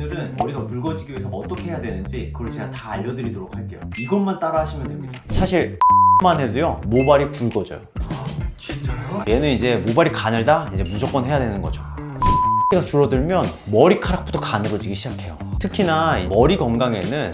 오늘은 머리가 묽어지기 위해서 어떻게 해야 되는지 그걸 제가 다 알려드리도록 할게요. 이것만 따라 하시면 됩니다. 사실 만 해도요 모발이 굵어져요. 진짜요? 얘는 이제 모발이 가늘다? 이제 무조건 해야 되는 거죠. 가 줄어들면 머리카락부터 가늘어지기 시작해요. 특히나 머리 건강에는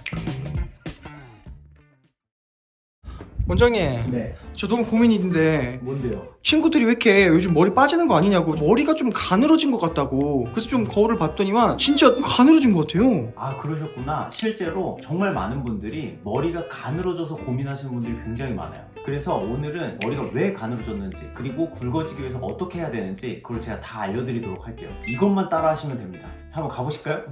원장님, 네. 저 너무 고민이 있는데 뭔데요? 친구들이 왜 이렇게 요즘 머리 빠지는 거 아니냐고, 머리가 좀 가늘어진 것 같다고. 그래서 좀 거울을 봤더니만 진짜 가늘어진 것 같아요. 아, 그러셨구나. 실제로 정말 많은 분들이 머리가 가늘어져서 고민하시는 분들이 굉장히 많아요. 그래서 오늘은 머리가 왜 가늘어졌는지, 그리고 굵어지기 위해서 어떻게 해야 되는지 그걸 제가 다 알려드리도록 할게요. 이것만 따라 하시면 됩니다. 한번 가보실까요?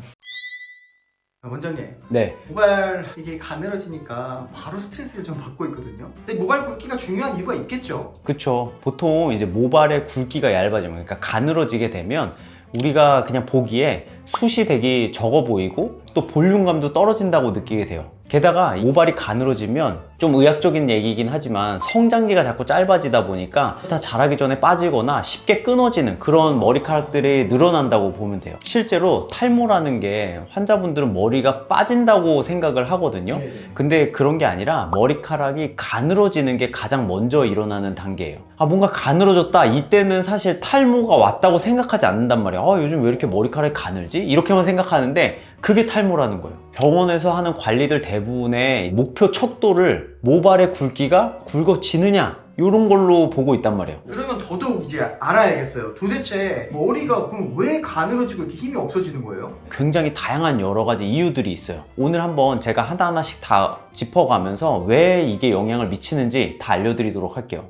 원장님, 네, 모발 이게 가늘어지니까 바로 스트레스를 좀 받고 있거든요. 근데 모발 굵기가 중요한 이유가 있겠죠? 그쵸. 보통 이제 모발의 굵기가 얇아지면, 그러니까 가늘어지게 되면 우리가 그냥 보기에 숱이 되게 적어 보이고 또 볼륨감도 떨어진다고 느끼게 돼요. 게다가 모발이 가늘어지면 좀 의학적인 얘기이긴 하지만 성장기가 자꾸 짧아지다 보니까 다 자라기 전에 빠지거나 쉽게 끊어지는 그런 머리카락들이 늘어난다고 보면 돼요. 실제로 탈모라는 게 환자분들은 머리가 빠진다고 생각을 하거든요. 근데 그런 게 아니라 머리카락이 가늘어지는 게 가장 먼저 일어나는 단계예요. 아, 뭔가 가늘어졌다, 이때는 사실 탈모가 왔다고 생각하지 않는단 말이에요. 아, 요즘 왜 이렇게 머리카락이 가늘지? 이렇게만 생각하는데 그게 탈모라는 거예요. 병원에서 하는 관리들 대부분의 목표 척도를 모발의 굵기가 굵어지느냐 이런 걸로 보고 있단 말이에요. 그러면 더더욱 이제 알아야겠어요. 도대체 머리가 그럼 왜 가늘어지고 이렇게 힘이 없어지는 거예요? 굉장히 다양한 여러 가지 이유들이 있어요. 오늘 한번 제가 하나하나씩 다 짚어가면서 왜 이게 영향을 미치는지 다 알려드리도록 할게요.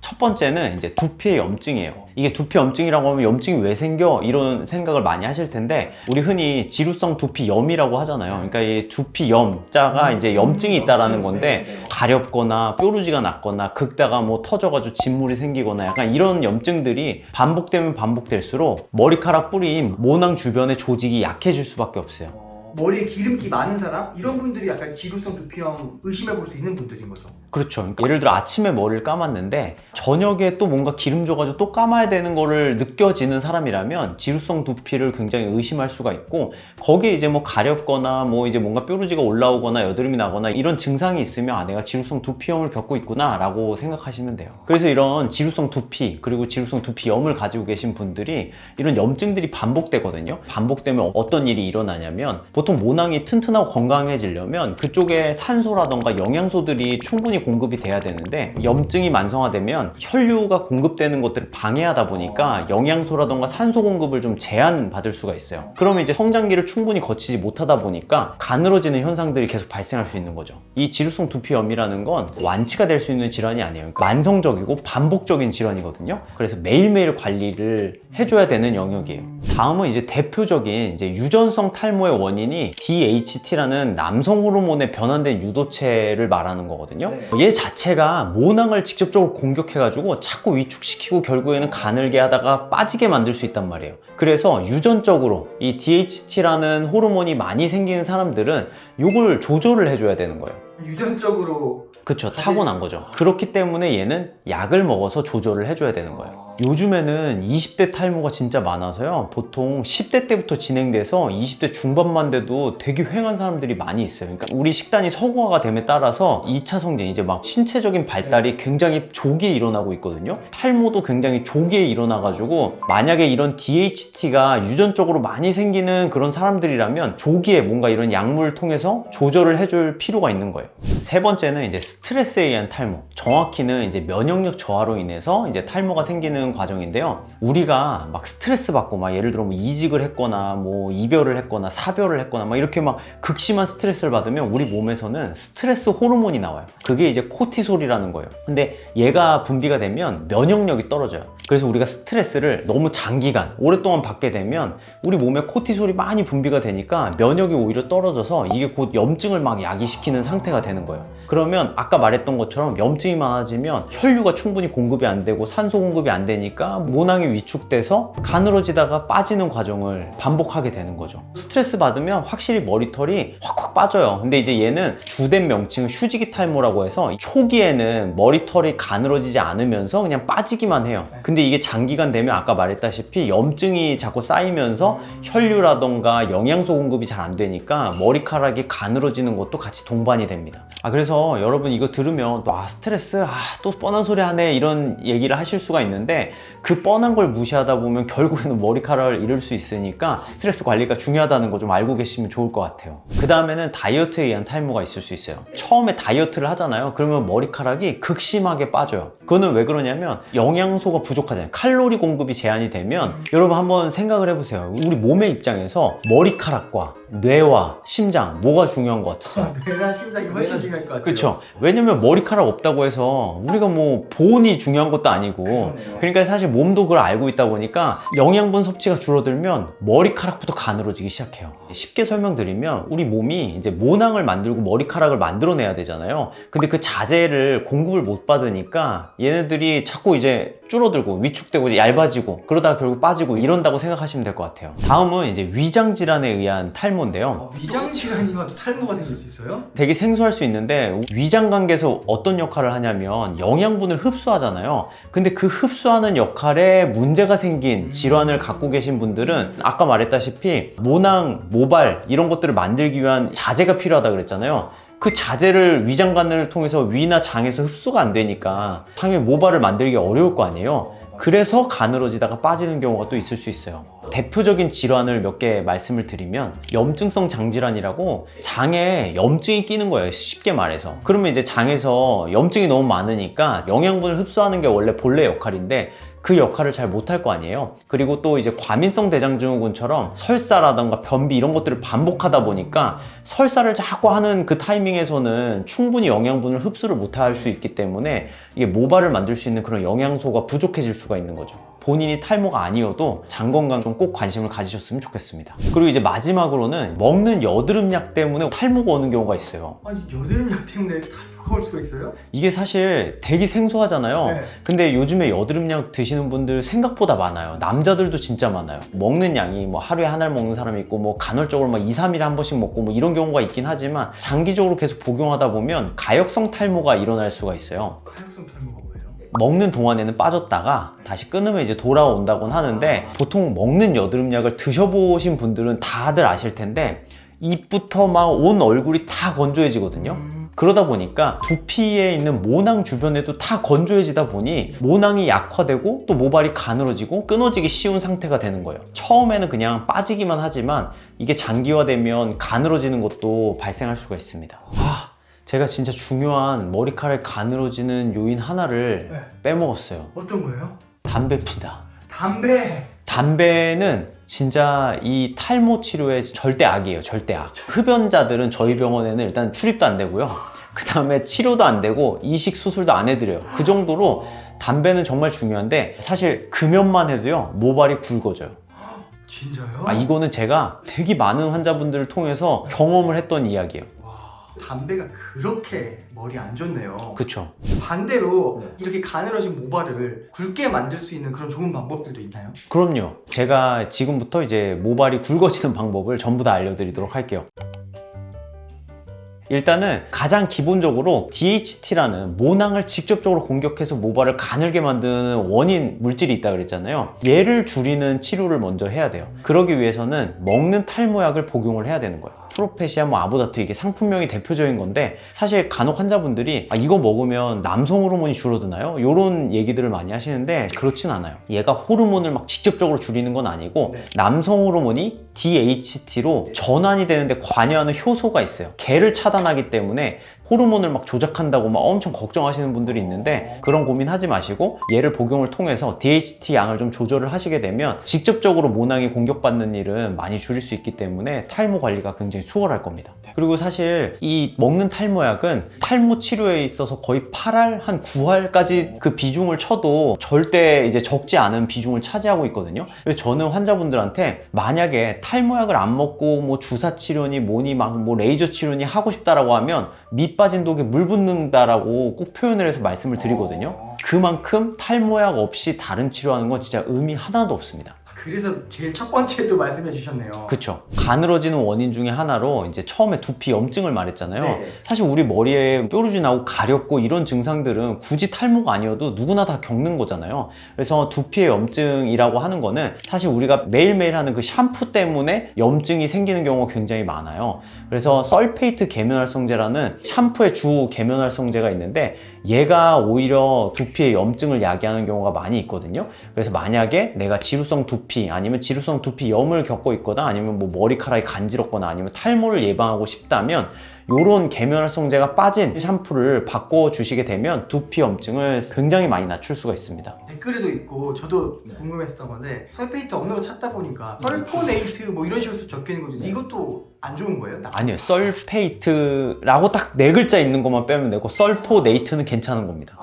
첫 번째는 이제 두피의 염증이에요. 이게 두피 염증이라고 하면 염증이 왜 생겨? 이런 생각을 많이 하실 텐데, 우리 흔히 지루성 두피염이라고 하잖아요. 그러니까 이 두피염자가 이제 염증이 있다라는 건데, 가렵거나 뾰루지가 났거나 긁다가 뭐 터져가지고 진물이 생기거나 약간 이런 염증들이 반복되면 반복될수록 머리카락 뿌리인 모낭 주변의 조직이 약해질 수밖에 없어요. 머리에 기름기 많은 사람? 이런 분들이 약간 지루성 두피염 의심해 볼 수 있는 분들인 거죠. 그렇죠. 그러니까 예를 들어 아침에 머리를 감았는데 저녁에 또 뭔가 기름 져가지고 또 감아야 되는 거를 느껴지는 사람이라면 지루성 두피를 굉장히 의심할 수가 있고, 거기에 이제 뭐 가렵거나 뭐 이제 뭔가 뾰루지가 올라오거나 여드름이 나거나 이런 증상이 있으면 아, 내가 지루성 두피염을 겪고 있구나 라고 생각하시면 돼요. 그래서 이런 지루성 두피 그리고 지루성 두피염을 가지고 계신 분들이 이런 염증들이 반복되거든요. 반복되면 어떤 일이 일어나냐면, 보통 모낭이 튼튼하고 건강해지려면 그쪽에 산소라던가 영양소들이 충분히 공급이 돼야 되는데, 염증이 만성화되면 혈류가 공급되는 것들을 방해하다 보니까 영양소라던가 산소 공급을 좀 제한받을 수가 있어요. 그러면 이제 성장기를 충분히 거치지 못하다 보니까 가늘어지는 현상들이 계속 발생할 수 있는 거죠. 이 지루성 두피염이라는 건 완치가 될 수 있는 질환이 아니에요. 그러니까 만성적이고 반복적인 질환이거든요. 그래서 매일매일 관리를 해줘야 되는 영역이에요. 다음은 이제 대표적인 이제 유전성 탈모의 원인이 DHT라는 남성 호르몬의 변환된 유도체를 말하는 거거든요. 얘 자체가 모낭을 직접적으로 공격해가지고 자꾸 위축시키고 결국에는 가늘게 하다가 빠지게 만들 수 있단 말이에요. 그래서 유전적으로 이 DHT라는 호르몬이 많이 생기는 사람들은 이걸 조절을 해줘야 되는 거예요. 유전적으로. 그쵸, 타고난 거죠. 그렇기 때문에 얘는 약을 먹어서 조절을 해줘야 되는 거예요. 요즘에는 20대 탈모가 진짜 많아서요, 보통 10대 때부터 진행돼서 20대 중반만 돼도 되게 휑한 사람들이 많이 있어요. 그러니까 우리 식단이 서구화가 됨에 따라서 2차 성장, 이제 막 신체적인 발달이 굉장히 조기에 일어나고 있거든요. 탈모도 굉장히 조기에 일어나가지고 만약에 이런 DHT가 유전적으로 많이 생기는 그런 사람들이라면 조기에 뭔가 이런 약물을 통해서 조절을 해줄 필요가 있는 거예요. 세 번째는 이제 스트레스에 의한 탈모, 정확히는 이제 면역력 저하로 인해서 이제 탈모가 생기는 과정인데요. 우리가 막 스트레스 받고 막 예를 들어 뭐 이직을 했거나 뭐 이별을 했거나 사별을 했거나 막 이렇게 막 극심한 스트레스를 받으면 우리 몸에서는 스트레스 호르몬이 나와요. 그게 이제 코티솔이라는 거예요. 근데 얘가 분비가 되면 면역력이 떨어져요. 그래서 우리가 스트레스를 너무 장기간 오랫동안 받게 되면 우리 몸에 코티솔이 많이 분비가 되니까 면역이 오히려 떨어져서 이게 곧 염증을 막 야기시키는 상태가 되는 거예요. 그러면 아까 말했던 것처럼 염증이 많아지면 혈류가 충분히 공급이 안 되고 산소 공급이 안 되니까 모낭이 위축돼서 가늘어지다가 빠지는 과정을 반복하게 되는 거죠. 스트레스 받으면 확실히 머리털이 확확 빠져요. 근데 이제 얘는 주된 명칭은 휴지기 탈모라고 해서 초기에는 머리털이 가늘어지지 않으면서 그냥 빠지기만 해요. 근데 이게 장기간 되면 아까 말했다시피 염증이 자꾸 쌓이면서 혈류라던가 영양소 공급이 잘 안 되니까 머리카락이 가늘어지는 것도 같이 동반이 됩니다. 그래서 여러분 이거 들으면 또 스트레스 또 뻔한 소리 하네 이런 얘기를 하실 수가 있는데 그 뻔한 걸 무시하다 보면 결국에는 머리카락을 잃을 수 있으니까 스트레스 관리가 중요하다는 거 좀 알고 계시면 좋을 것 같아요. 그 다음에는 다이어트에 의한 탈모가 있을 수 있어요. 처음에 다이어트를 하잖아요. 그러면 머리카락이 극심하게 빠져요. 그거는 왜 그러냐면 영양소가 부족하잖아요. 칼로리 공급이 제한이 되면 여러분 한번 생각을 해보세요. 우리 몸의 입장에서 머리카락과 뇌와 심장 뭐가 중요한 것 같으세요? 뇌나 심장이 훨씬 중요할 것 같아요. 그렇죠. 왜냐면 머리카락 없다고 해서 우리가 뭐 보온이 중요한 것도 아니고 그러니까 사실 몸도 그걸 알고 있다 보니까 영양분 섭취가 줄어들면 머리카락부터 가늘어지기 시작해요. 쉽게 설명드리면 우리 몸이 이제 모낭을 만들고 머리카락을 만들어내야 되잖아요. 근데 그 자재를 공급을 못 받으니까 얘네들이 자꾸 이제 줄어들고 위축되고 이제 얇아지고 그러다가 결국 빠지고 이런다고 생각하시면 될 것 같아요. 다음은 이제 위장 질환에 의한 탈모인데요. 위장 질환이 와도 탈모가 생길 수 있어요? 되게 생소할 수 있는데 위장관계에서 어떤 역할을 하냐면 영양분을 흡수하잖아요. 근데 그 흡수하는 역할에 문제가 생긴 질환을 갖고 계신 분들은 아까 말했다시피 모낭, 모발 이런 것들을 만들기 위한 자재가 필요하다 그랬잖아요. 그 자재를 위장관을 통해서 위나 장에서 흡수가 안 되니까 당연히 모발을 만들기 어려울 거 아니에요. 그래서 가늘어지다가 빠지는 경우가 또 있을 수 있어요. 대표적인 질환을 몇 개 말씀을 드리면 염증성 장질환이라고 장에 염증이 끼는 거예요. 쉽게 말해서. 그러면 이제 장에서 염증이 너무 많으니까 영양분을 흡수하는 게 원래 본래 역할인데 그 역할을 잘 못할 거 아니에요. 그리고 또 이제 과민성 대장증후군처럼 설사라던가 변비 이런 것들을 반복하다 보니까 설사를 자꾸 하는 그 타이밍에서는 충분히 영양분을 흡수를 못할 수 있기 때문에 이게 모발을 만들 수 있는 그런 영양소가 부족해질 수가 있는 거죠. 본인이 탈모가 아니어도 장 건강 좀 꼭 관심을 가지셨으면 좋겠습니다. 그리고 이제 마지막으로는 먹는 여드름약 때문에 탈모가 오는 경우가 있어요. 아니 여드름약 때문에 탈모가 올 수가 있어요? 이게 사실 되게 생소하잖아요. 네. 근데 요즘에 여드름약 드시는 분들 생각보다 많아요. 남자들도 진짜 많아요. 먹는 양이 뭐 하루에 한 알 먹는 사람이 있고 뭐 간헐적으로 막 2, 3일에 한 번씩 먹고 뭐 이런 경우가 있긴 하지만 장기적으로 계속 복용하다 보면 가역성 탈모가 일어날 수가 있어요. 가역성 탈모가 뭐예요? 먹는 동안에는 빠졌다가 다시 끊으면 이제 돌아온다곤 하는데 보통 먹는 여드름약을 드셔보신 분들은 다들 아실 텐데 입부터 막 온 얼굴이 다 건조해지거든요. 그러다 보니까 두피에 있는 모낭 주변에도 다 건조해지다 보니 모낭이 약화되고 또 모발이 가늘어지고 끊어지기 쉬운 상태가 되는 거예요. 처음에는 그냥 빠지기만 하지만 이게 장기화되면 가늘어지는 것도 발생할 수가 있습니다. 제가 진짜 중요한 머리카락 가늘어지는 요인 하나를 빼먹었어요. 어떤 거예요? 담배입니다. 담배! 담배는 진짜 이 탈모 치료의 절대 악이에요. 절대 악. 흡연자들은 저희 병원에는 일단 출입도 안 되고요. 그 다음에 치료도 안 되고 이식 수술도 안 해드려요. 그 정도로 담배는 정말 중요한데 사실 금연만 해도요 모발이 굵어져요. 진짜요? 이거는 제가 되게 많은 환자분들을 통해서 경험을 했던 이야기예요. 담배가 그렇게 머리 안 좋네요. 그쵸? 반대로 이렇게 가늘어진 모발을 굵게 만들 수 있는 그런 좋은 방법들도 있나요? 그럼요. 제가 지금부터 이제 모발이 굵어지는 방법을 전부 다 알려드리도록 할게요. 일단은 가장 기본적으로 DHT라는 모낭을 직접적으로 공격해서 모발을 가늘게 만드는 원인 물질이 있다 그랬잖아요. 얘를 줄이는 치료를 먼저 해야 돼요. 그러기 위해서는 먹는 탈모약을 복용을 해야 되는 거예요. 프로페시아, 아보다트 이게 상품명이 대표적인 건데 사실 간혹 환자분들이 이거 먹으면 남성 호르몬이 줄어드나요? 이런 얘기들을 많이 하시는데 그렇진 않아요. 얘가 호르몬을 막 직접적으로 줄이는 건 아니고 남성 호르몬이 DHT로 전환이 되는데 관여하는 효소가 있어요. 걔를 차단하기 때문에 호르몬을 막 조작한다고 막 엄청 걱정하시는 분들이 있는데 그런 고민하지 마시고 얘를 복용을 통해서 DHT 양을 좀 조절을 하시게 되면 직접적으로 모낭이 공격받는 일은 많이 줄일 수 있기 때문에 탈모 관리가 굉장히 수월할 겁니다. 그리고 사실 이 먹는 탈모약은 탈모 치료에 있어서 거의 8할 한 9할까지 그 비중을 쳐도 절대 이제 적지 않은 비중을 차지하고 있거든요. 그래서 저는 환자분들한테 만약에 탈모약을 안 먹고 뭐 주사 치료니 뭐니 막 뭐 레이저 치료니 하고 싶다라고 하면 밑 빠진 독에 물 붓는다라고 꼭 표현을 해서 말씀을 드리거든요. 그만큼 탈모약 없이 다른 치료하는 건 진짜 의미 하나도 없습니다. 그래서 제일 첫 번째도 말씀해 주셨네요. 그쵸. 가늘어지는 원인 중에 하나로 이제 처음에 두피 염증을 말했잖아요. 네. 사실 우리 머리에 뾰루지 나고 가렵고 이런 증상들은 굳이 탈모가 아니어도 누구나 다 겪는 거잖아요. 그래서 두피의 염증이라고 하는 거는 사실 우리가 매일매일 하는 그 샴푸 때문에 염증이 생기는 경우가 굉장히 많아요. 그래서 설페이트 계면활성제라는 샴푸의 주 계면활성제가 있는데 얘가 오히려 두피의 염증을 야기하는 경우가 많이 있거든요. 그래서 만약에 내가 지루성 두피 아니면 지루성 두피염을 겪고 있거나 아니면 뭐 머리카락이 간지럽거나 아니면 탈모를 예방하고 싶다면 요런 계면활성제가 빠진 샴푸를 바꿔주시게 되면 두피 염증을 굉장히 많이 낮출 수가 있습니다. 댓글에도 있고 저도 궁금했었던 건데 설페이트 없는 거 찾다 보니까 설포네이트 뭐 이런 식으로 적혀 있는 거죠. 이것도 안 좋은 거예요? 아니요, 설페이트라고 딱 네 글자 있는 것만 빼면 되고 설포네이트는 괜찮은 겁니다.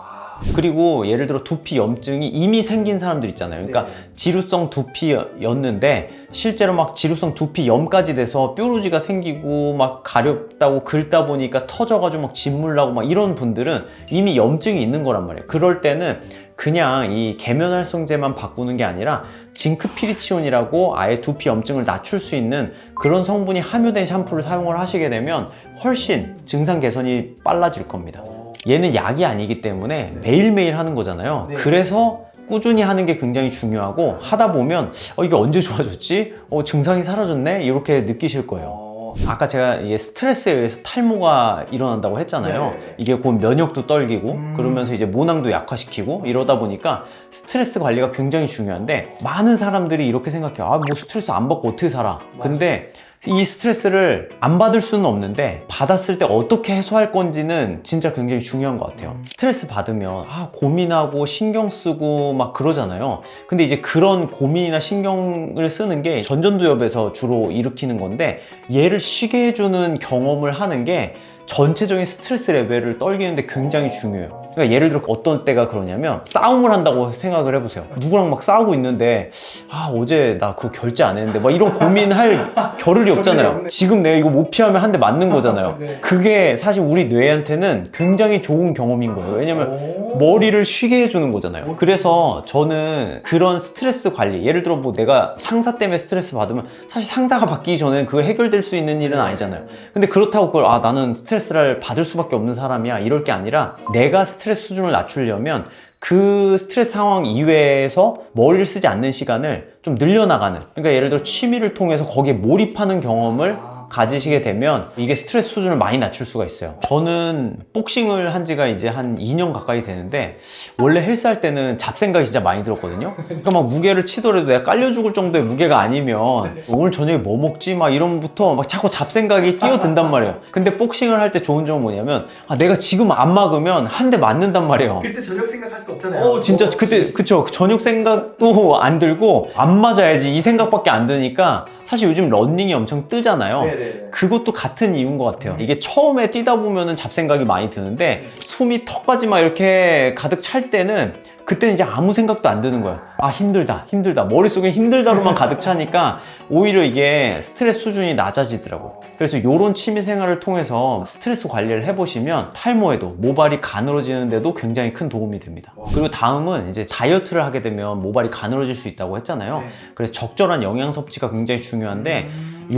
그리고 예를 들어 두피 염증이 이미 생긴 사람들 있잖아요. 그러니까 지루성 두피였는데 실제로 막 지루성 두피염까지 돼서 뾰루지가 생기고 막 가렵다고 긁다 보니까 터져가지고 막 진물 나고 막 이런 분들은 이미 염증이 있는 거란 말이에요. 그럴 때는 그냥 이 계면활성제만 바꾸는 게 아니라 징크피리치온이라고 아예 두피 염증을 낮출 수 있는 그런 성분이 함유된 샴푸를 사용을 하시게 되면 훨씬 증상 개선이 빨라질 겁니다. 얘는 약이 아니기 때문에 매일매일 하는 거잖아요. 그래서 꾸준히 하는 게 굉장히 중요하고 하다 보면 이게 언제 좋아졌지? 증상이 사라졌네? 이렇게 느끼실 거예요. 아까 제가 이게 스트레스에 의해서 탈모가 일어난다고 했잖아요. 이게 곧 면역도 떨기고 그러면서 이제 모낭도 약화시키고 이러다 보니까 스트레스 관리가 굉장히 중요한데 많은 사람들이 이렇게 생각해요. 뭐 스트레스 안 받고 어떻게 살아? 근데 이 스트레스를 안 받을 수는 없는데 받았을 때 어떻게 해소할 건지는 진짜 굉장히 중요한 것 같아요. 스트레스 받으면 고민하고 신경 쓰고 막 그러잖아요. 근데 이제 그런 고민이나 신경을 쓰는 게 전전두엽에서 주로 일으키는 건데 얘를 쉬게 해주는 경험을 하는 게 전체적인 스트레스 레벨을 떨기는데 굉장히 중요해요. 그러니까 예를 들어 어떤 때가 그러냐면 싸움을 한다고 생각을 해보세요. 누구랑 막 싸우고 있는데 어제 나 그거 결제 안 했는데 막 이런 고민할 겨를이 없잖아요. 지금 내가 이거 못 피하면 한 대 맞는 거잖아요. 그게 사실 우리 뇌한테는 굉장히 좋은 경험인 거예요. 왜냐면 머리를 쉬게 해주는 거잖아요. 그래서 저는 그런 스트레스 관리, 예를 들어 뭐 내가 상사 때문에 스트레스 받으면 사실 상사가 바뀌기 전에 그거 해결될 수 있는 일은 아니잖아요. 근데 그렇다고 그걸 나는 스트레스를 받을 수밖에 없는 사람이야 이럴 게 아니라 내가 스트레스 수준을 낮추려면 그 스트레스 상황 이외에서 머리를 쓰지 않는 시간을 좀 늘려나가는, 그러니까 예를 들어 취미를 통해서 거기에 몰입하는 경험을 가지시게 되면 이게 스트레스 수준을 많이 낮출 수가 있어요. 저는 복싱을 한 지가 이제 한 2년 가까이 되는데 원래 헬스할 때는 잡생각이 진짜 많이 들었거든요. 그러니까 막 무게를 치더라도 내가 깔려 죽을 정도의 무게가 아니면 오늘 저녁에 뭐 먹지? 막 이런부터 막 자꾸 잡생각이 끼어든단 말이에요. 근데 복싱을 할 때 좋은 점은 뭐냐면 내가 지금 안 막으면 한 대 맞는단 말이에요. 그때 저녁 생각할 수 없잖아요. 진짜 그때 그쵸, 저녁 생각도 안 들고 안 맞아야지 이 생각밖에 안 드니까 사실 요즘 러닝이 엄청 뜨잖아요. 그것도 같은 이유인 것 같아요. 이게 처음에 뛰다 보면은 잡생각이 많이 드는데 숨이 턱까지 막 이렇게 가득 찰 때는 그때는 이제 아무 생각도 안 드는 거예요. 힘들다 머릿속에 힘들다로만 가득 차니까 오히려 이게 스트레스 수준이 낮아지더라고요. 그래서 이런 취미 생활을 통해서 스트레스 관리를 해보시면 탈모에도 모발이 가늘어지는데도 굉장히 큰 도움이 됩니다. 그리고 다음은 이제 다이어트를 하게 되면 모발이 가늘어질 수 있다고 했잖아요. 그래서 적절한 영양 섭취가 굉장히 중요한데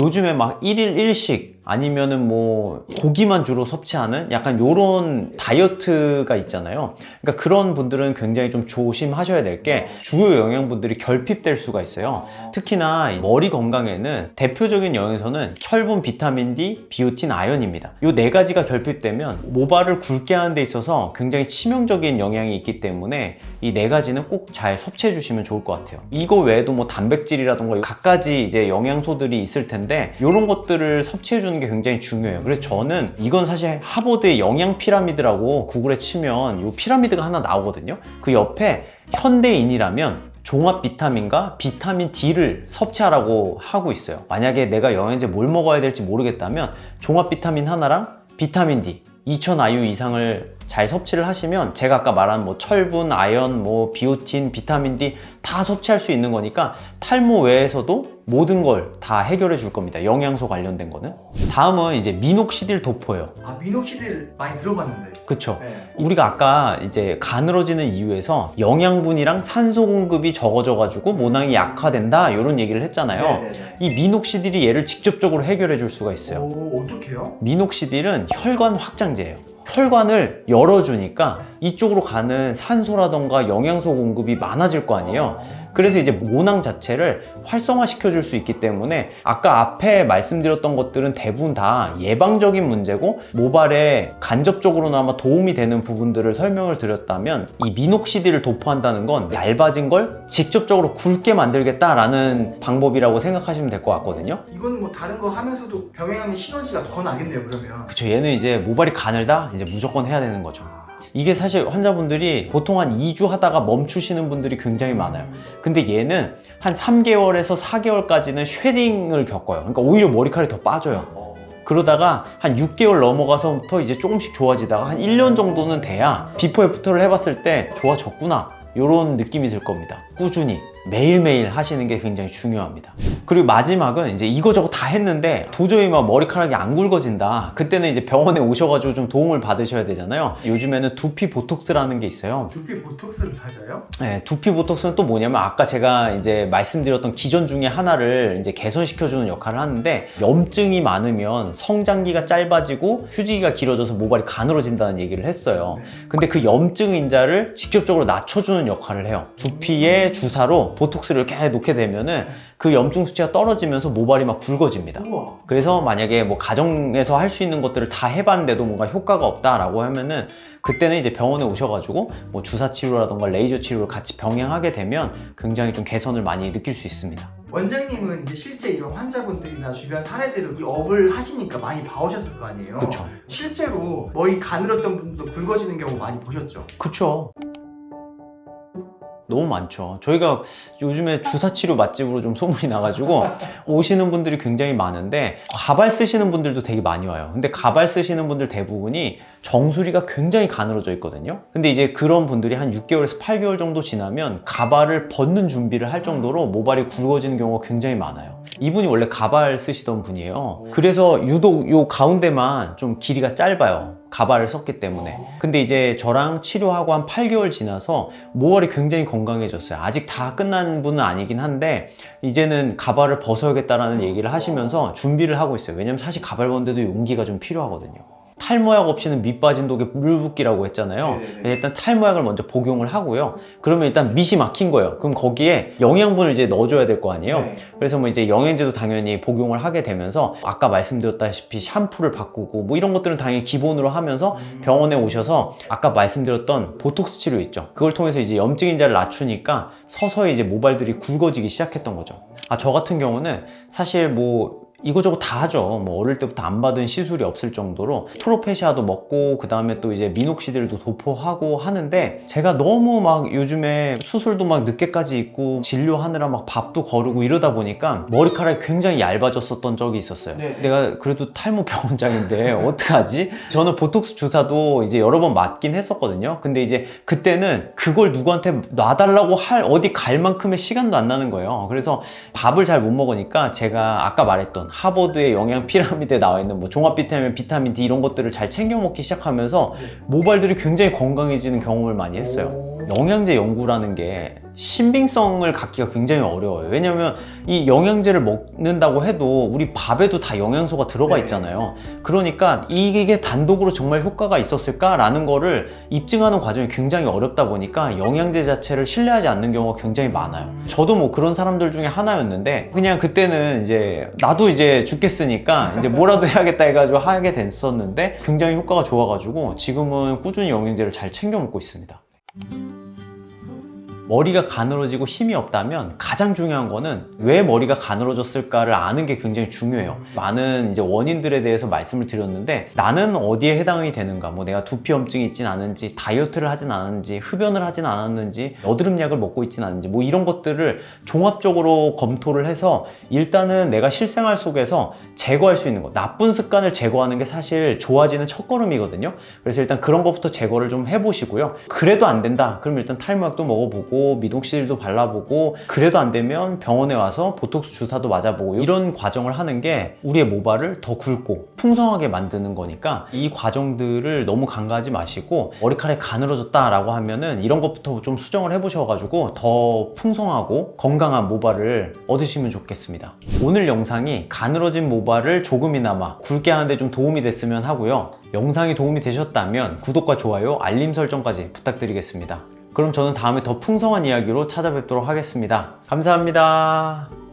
요즘에 막 1일 1식 아니면은 뭐 고기만 주로 섭취하는 약간 요런 다이어트가 있잖아요. 그러니까 그런 분들은 굉장히 좀 조심하셔야 될 게 주요 영양분들이 결핍될 수가 있어요. 특히나 머리 건강에는 대표적인 영양소는 철분, 비타민 D, 비오틴, 아연입니다. 요 네 가지가 결핍되면 모발을 굵게 하는 데 있어서 굉장히 치명적인 영향이 있기 때문에 이 네 가지는 꼭 잘 섭취해 주시면 좋을 것 같아요. 이거 외에도 뭐 단백질이라던가 갖가지 이제 영양소들이 있을 텐데 이런 것들을 섭취해 주는 게 굉장히 중요해요. 그래서 저는 이건 사실 하버드의 영양 피라미드라고 구글에 치면 이 피라미드가 하나 나오거든요. 그 옆에 현대인이라면 종합 비타민과 비타민 D를 섭취하라고 하고 있어요. 만약에 내가 영양제 뭘 먹어야 될지 모르겠다면 종합 비타민 하나랑 비타민 D 2000 IU 이상을 잘 섭취를 하시면 제가 아까 말한 뭐 철분, 아연, 뭐 비오틴, 비타민 D 다 섭취할 수 있는 거니까 탈모 외에서도 모든 걸 다 해결해 줄 겁니다. 영양소 관련된 거는. 다음은 이제 미녹시딜 도포예요. 아, 미녹시딜 많이 들어봤는데. 그쵸? 네. 우리가 아까 이제 가늘어지는 이유에서 영양분이랑 산소 공급이 적어져가지고 모낭이 약화된다 이런 얘기를 했잖아요. 네네네. 이 미녹시딜이 얘를 직접적으로 해결해 줄 수가 있어요. 오, 어떡해요? 미녹시딜은 혈관 확장제예요. 혈관을 열어주니까 이쪽으로 가는 산소라던가 영양소 공급이 많아질 거 아니에요. 그래서 이제 모낭 자체를 활성화시켜 줄 수 있기 때문에 아까 앞에 말씀드렸던 것들은 대부분 다 예방적인 문제고 모발에 간접적으로나마 도움이 되는 부분들을 설명을 드렸다면 이 미녹시딜을 도포한다는 건 얇아진 걸 직접적으로 굵게 만들겠다라는 방법이라고 생각하시면 될 것 같거든요. 이건 뭐 다른 거 하면서도 병행하면 시너지가 더 나겠네요, 그러면. 그쵸, 얘는 이제 모발이 가늘다? 이제 무조건 해야 되는 거죠. 이게 사실 환자분들이 보통 한 2주 하다가 멈추시는 분들이 굉장히 많아요. 근데 얘는 한 3개월에서 4개월까지는 쉐딩을 겪어요. 그러니까 오히려 머리카락이 더 빠져요. 그러다가 한 6개월 넘어가서부터 이제 조금씩 좋아지다가 한 1년 정도는 돼야 비포 애프터를 해봤을 때 좋아졌구나 이런 느낌이 들 겁니다. 꾸준히 매일매일 하시는 게 굉장히 중요합니다. 그리고 마지막은 이제 이거저거 다 했는데 도저히 막 머리카락이 안 굵어진다. 그때는 이제 병원에 오셔가지고 좀 도움을 받으셔야 되잖아요. 요즘에는 두피 보톡스라는 게 있어요. 두피 보톡스를 맞아요? 네, 두피 보톡스는 또 뭐냐면 아까 제가 이제 말씀드렸던 기전 중에 하나를 이제 개선시켜주는 역할을 하는데 염증이 많으면 성장기가 짧아지고 휴지기가 길어져서 모발이 가늘어진다는 얘기를 했어요. 근데 그 염증 인자를 직접적으로 낮춰주는 역할을 해요. 두피에 주사로 보톡스를 이렇게 놓게 되면은 그 염증 수치가 떨어지면서 모발이 막 굵어집니다. 우와. 그래서 만약에 뭐 가정에서 할 수 있는 것들을 다 해봤는데도 뭔가 효과가 없다라고 하면은 그때는 이제 병원에 오셔가지고 뭐 주사 치료라던가 레이저 치료를 같이 병행하게 되면 굉장히 좀 개선을 많이 느낄 수 있습니다. 원장님은 이제 실제 이런 환자분들이나 주변 사례들을 이 업을 하시니까 많이 봐오셨을 거 아니에요? 그쵸. 실제로 머리 가늘었던 분도 굵어지는 경우 많이 보셨죠? 그쵸. 너무 많죠. 저희가 요즘에 주사치료 맛집으로 좀 소문이 나가지고 오시는 분들이 굉장히 많은데 가발 쓰시는 분들도 되게 많이 와요. 근데 가발 쓰시는 분들 대부분이 정수리가 굉장히 가늘어져 있거든요. 근데 이제 그런 분들이 한 6개월에서 8개월 정도 지나면 가발을 벗는 준비를 할 정도로 모발이 굵어지는 경우가 굉장히 많아요. 이분이 원래 가발 쓰시던 분이에요. 그래서 유독 요 가운데만 좀 길이가 짧아요. 가발을 썼기 때문에. 근데 이제 저랑 치료하고 한 8개월 지나서 모발이 굉장히 건강해졌어요. 아직 다 끝난 분은 아니긴 한데 이제는 가발을 벗어야겠다라는 얘기를 하시면서 준비를 하고 있어요. 왜냐면 사실 가발 벗는데도 용기가 좀 필요하거든요. 탈모약 없이는 밑 빠진 독에 물 붓기라고 했잖아요. 일단 탈모약을 먼저 복용을 하고요. 그러면 일단 밑이 막힌 거예요. 그럼 거기에 영양분을 이제 넣어줘야 될 거 아니에요. 네. 그래서 뭐 이제 영양제도 당연히 복용을 하게 되면서 아까 말씀드렸다시피 샴푸를 바꾸고 뭐 이런 것들은 당연히 기본으로 하면서 병원에 오셔서 아까 말씀드렸던 보톡스 치료 있죠. 그걸 통해서 이제 염증 인자를 낮추니까 서서히 이제 모발들이 굵어지기 시작했던 거죠. 저 같은 경우는 사실 뭐 이거저거 다 하죠. 뭐 어릴 때부터 안 받은 시술이 없을 정도로 프로페시아도 먹고 그 다음에 또 이제 미녹시딜도 도포하고 하는데 제가 너무 막 요즘에 수술도 막 늦게까지 있고 진료하느라 막 밥도 거르고 이러다 보니까 머리카락이 굉장히 얇아졌었던 적이 있었어요. 네. 내가 그래도 탈모 병원장인데 어떡하지? 저는 보톡스 주사도 이제 여러 번 맞긴 했었거든요. 근데 이제 그때는 그걸 누구한테 놔달라고 할 어디 갈 만큼의 시간도 안 나는 거예요. 그래서 밥을 잘 못 먹으니까 제가 아까 말했던 하버드의 영양 피라미드에 나와 있는 뭐 종합 비타민, 비타민 D 이런 것들을 잘 챙겨 먹기 시작하면서 모발들이 굉장히 건강해지는 경험을 많이 했어요. 영양제 연구라는 게 신빙성을 갖기가 굉장히 어려워요. 왜냐면 이 영양제를 먹는다고 해도 우리 밥에도 다 영양소가 들어가 있잖아요. 그러니까 이게 단독으로 정말 효과가 있었을까라는 거를 입증하는 과정이 굉장히 어렵다 보니까 영양제 자체를 신뢰하지 않는 경우가 굉장히 많아요. 저도 뭐 그런 사람들 중에 하나였는데 그냥 그때는 이제 나도 이제 죽겠으니까 이제 뭐라도 해야겠다 해가지고 하게 됐었는데 굉장히 효과가 좋아가지고 지금은 꾸준히 영양제를 잘 챙겨 먹고 있습니다. 머리가 가늘어지고 힘이 없다면 가장 중요한 거는 왜 머리가 가늘어졌을까를 아는 게 굉장히 중요해요. 많은 이제 원인들에 대해서 말씀을 드렸는데 나는 어디에 해당이 되는가, 뭐 내가 두피염증이 있진 않은지, 다이어트를 하진 않았는지, 흡연을 하진 않았는지, 여드름약을 먹고 있진 않은지, 뭐 이런 것들을 종합적으로 검토를 해서 일단은 내가 실생활 속에서 제거할 수 있는 거, 나쁜 습관을 제거하는 게 사실 좋아지는 첫걸음이거든요. 그래서 일단 그런 것부터 제거를 좀 해보시고요. 그래도 안 된다 그럼 일단 탈모약도 먹어보고 미동실도 발라보고, 그래도 안 되면 병원에 와서 보톡스 주사도 맞아보고, 이런 과정을 하는 게 우리의 모발을 더 굵고 풍성하게 만드는 거니까 이 과정들을 너무 간과하지 마시고, 머리카락이 가늘어졌다 라고 하면은 이런 것부터 좀 수정을 해보셔가지고 더 풍성하고 건강한 모발을 얻으시면 좋겠습니다. 오늘 영상이 가늘어진 모발을 조금이나마 굵게 하는데 좀 도움이 됐으면 하고요. 영상이 도움이 되셨다면 구독과 좋아요, 알림 설정까지 부탁드리겠습니다. 그럼 저는 다음에 더 풍성한 이야기로 찾아뵙도록 하겠습니다. 감사합니다.